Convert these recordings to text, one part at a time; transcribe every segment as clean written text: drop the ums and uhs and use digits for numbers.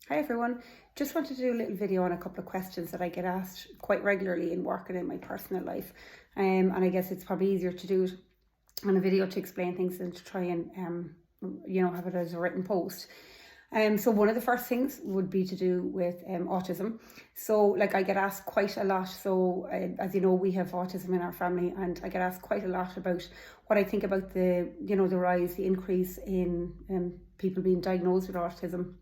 Hi everyone, just wanted to do a little video on a couple of questions that I get asked quite regularly in work and in my personal life. And I guess it's probably easier to do it on a video to explain things than to try and have it as a written post. So one of the first things would be to do with autism. So like I get asked quite a lot. So as you know, we have autism in our family, and I get asked quite a lot about what I think about the rise, the increase in people being diagnosed with autism.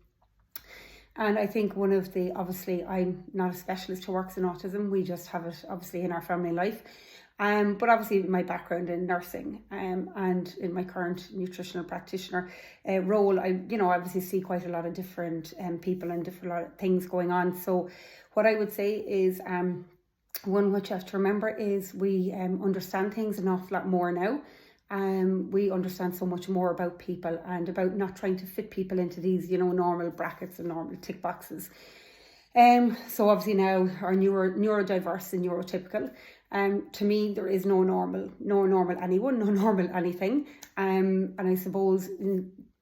And I think one of the, obviously I'm not a specialist who works in autism, we just have it obviously in our family life. But obviously my background in nursing and in my current nutritional practitioner role, I obviously see quite a lot of different people and different lot of things going on. So what I would say is one which you have to remember is we understand things an awful lot more now. We understand so much more about people and about not trying to fit people into these, normal brackets and normal tick boxes. So obviously now our neurodiverse and neurotypical. To me, there is no normal anyone, no normal anything. And I suppose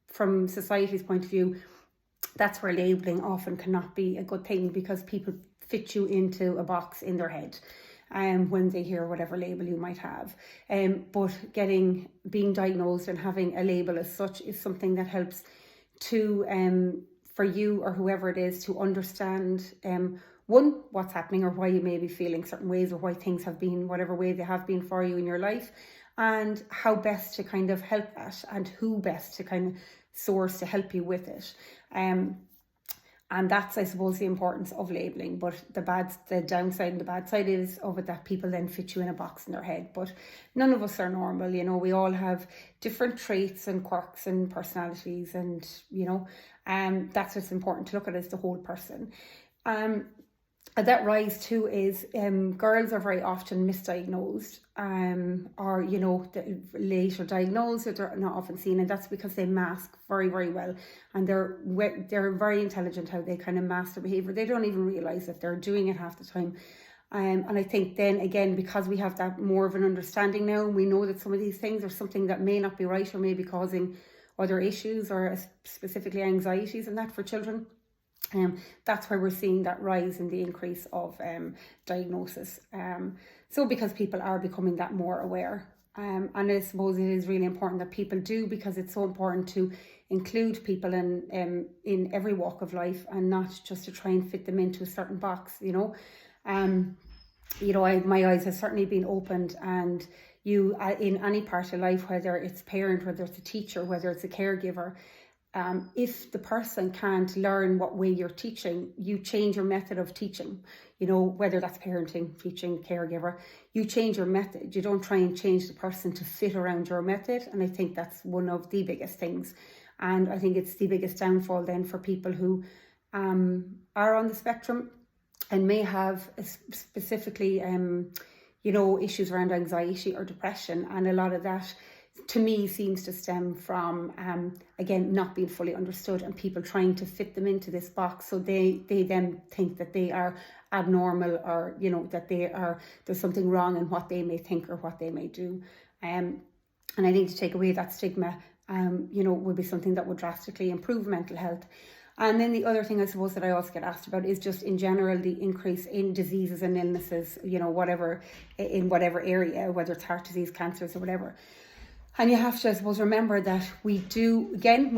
from society's point of view, that's where labelling often cannot be a good thing, because people fit you into a box in their head. When they hear whatever label you might have. But being diagnosed and having a label as such is something that helps to, for you or whoever it is, to understand, one, what's happening or why you may be feeling certain ways, or why things have been whatever way they have been for you in your life, and how best to kind of help that, and who best to kind of source to help you with it. And that's, I suppose, the importance of labelling. But the downside and the bad side is of it that people then fit you in a box in their head. But none of us are normal, we all have different traits and quirks and personalities, and that's what's important to look at, as the whole person. That rise too is girls are very often misdiagnosed, or later diagnosed, or they're not often seen, and that's because they mask very, very well, and they're very intelligent how they kind of mask their behaviour. They don't even realise that they're doing it half the time. And I think then again, because we have that more of an understanding now, we know that some of these things are something that may not be right, or may be causing other issues, or specifically anxieties and that for children. That's where we're seeing that rise in the increase of diagnosis. So because people are becoming that more aware. And I suppose it is really important that people do, because it's so important to include people in every walk of life, and not just to try and fit them into a certain box, my eyes have certainly been opened, and you in any part of life, whether it's a parent, whether it's a teacher, whether it's a caregiver, if the person can't learn what way you're teaching, you change your method of teaching, whether that's parenting, teaching, caregiver, you change your method. You don't try and change the person to fit around your method. And I think that's one of the biggest things. And I think it's the biggest downfall then for people who are on the spectrum and may have specifically, issues around anxiety or depression. And a lot of that, to me, seems to stem from, again, not being fully understood, and people trying to fit them into this box. So they then think that they are abnormal, or, that there's something wrong in what they may think or what they may do. And I think to take away that stigma, would be something that would drastically improve mental health. And then the other thing, I suppose, that I also get asked about is just in general the increase in diseases and illnesses, whatever area, whether it's heart disease, cancers, or whatever. And you have to, I suppose, remember that we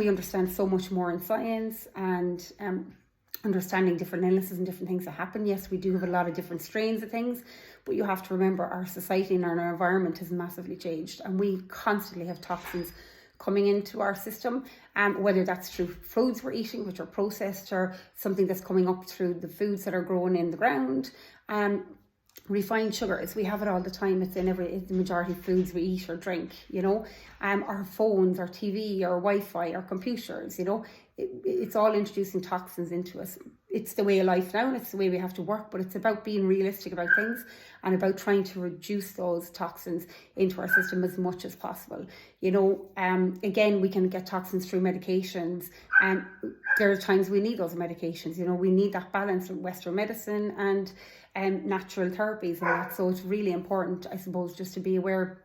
understand so much more in science, and understanding different illnesses and different things that happen. Yes, we do have a lot of different strains of things, but you have to remember our society and our environment has massively changed, and we constantly have toxins coming into our system, whether that's through foods we're eating, which are processed, or something that's coming up through the foods that are grown in the ground. Refined sugars, we have it all the time. It's in the majority of foods we eat or drink, our phones, our TV, our Wi-Fi, our computers, it's all introducing toxins into us. It's the way of life now, and it's the way we have to work, but it's about being realistic about things, and about trying to reduce those toxins into our system as much as possible. Again, we can get toxins through medications, and there are times we need those medications. We need that balance in Western medicine and natural therapies and that. So it's really important, I suppose, just to be aware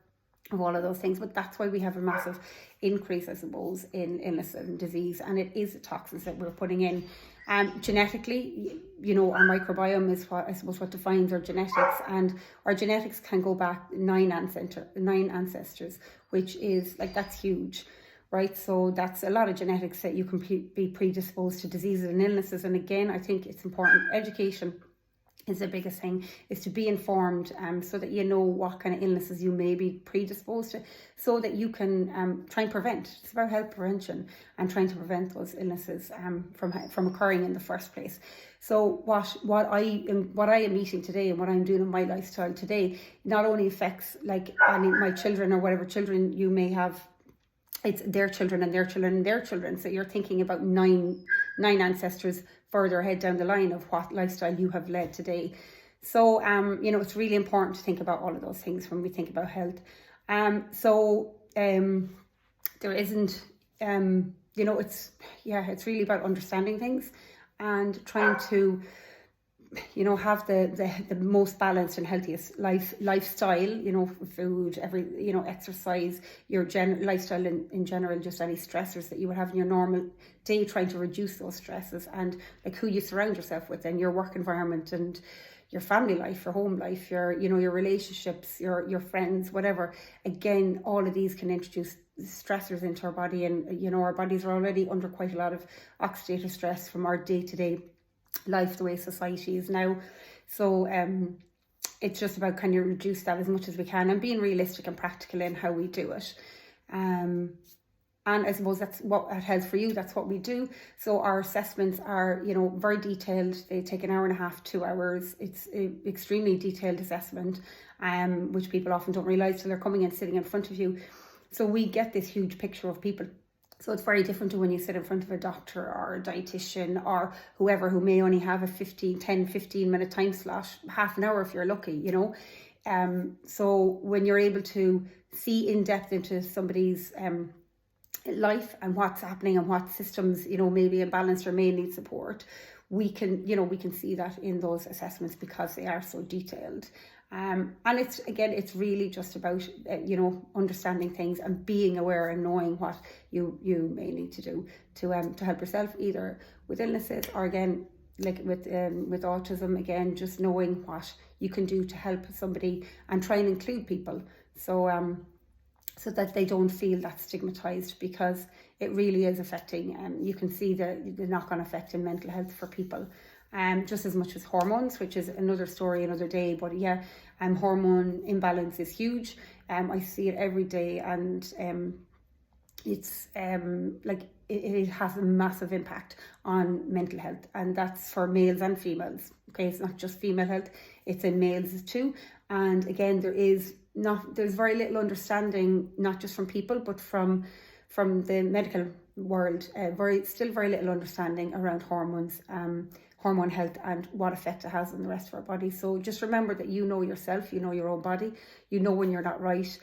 of all of those things. But that's why we have a massive increase, I suppose, in illness and disease, and it is the toxins that we're putting in. Genetically, you know, our microbiome is what, I suppose, what defines our genetics, and our genetics can go back nine ancestors, which is like, that's huge, right? So that's a lot of genetics that you can be predisposed to diseases and illnesses. And again, I think it's important. Education is the biggest thing, is to be informed, so that you know what kind of illnesses you may be predisposed to, so that you can try and prevent. It's about health prevention and trying to prevent those illnesses from occurring in the first place. So what I am eating today and what I'm doing in my lifestyle today not only affects like my children or whatever children you may have, it's their children and their children and their children. So you're thinking about nine ancestors further ahead down the line of what lifestyle you have led today. So, you know, it's really important to think about all of those things when we think about health. There isn't, you know, it's really about understanding things and trying to, you know, have the most balanced and healthiest lifestyle, you know, food, exercise, your lifestyle in general, just any stressors that you would have in your normal day, trying to reduce those stresses, and like who you surround yourself with and your work environment and your family life, your home life, your relationships, your friends, whatever. Again, all of these can introduce stressors into our body, and, you know, our bodies are already under quite a lot of oxidative stress from our day-to-day life, the way society is now. So it's just about kind of reduce that as much as we can and being realistic and practical in how we do it. And I suppose that's what at Health for You, that's what we do. So our assessments are, you know, very detailed. They take an hour and a half, 2 hours. It's an extremely detailed assessment, which people often don't realise till they're coming and sitting in front of you. So we get this huge picture of people. So it's very different to when you sit in front of a doctor or a dietitian or whoever, who may only have a 15 minute time slot, half an hour if you're lucky, you know. So when you're able to see in depth into somebody's life and what's happening and what systems, you know, may be imbalanced or may need support, we can see that in those assessments because they are so detailed. And it's really just about, you know, understanding things and being aware and knowing what you may need to do to help yourself, either with illnesses or, again, like with autism, again, just knowing what you can do to help somebody and try and include people. So that they don't feel that stigmatized, because it really is affecting, you can see the knock-on effect in mental health for people, just as much as hormones, which is another story, another day. But yeah, hormone imbalance is huge. I see it every day, and it's like it has a massive impact on mental health, and that's for males and females. Okay, it's not just female health, it's in males too. And again, there's very little understanding, not just from people, but from the medical world, still very little understanding around hormones, hormone health, and what effect it has on the rest of our body. So just remember that you know yourself, you know your own body, you know when you're not right.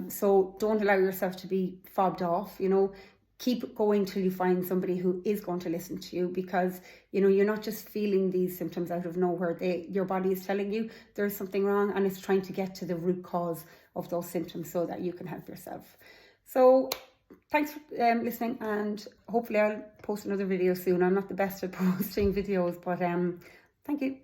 So don't allow yourself to be fobbed off, you know. Keep going till you find somebody who is going to listen to you, because, you know, you're not just feeling these symptoms out of nowhere. your body is telling you there's something wrong, and it's trying to get to the root cause of those symptoms so that you can help yourself. So thanks for listening, and hopefully I'll post another video soon. I'm not the best at posting videos, but thank you.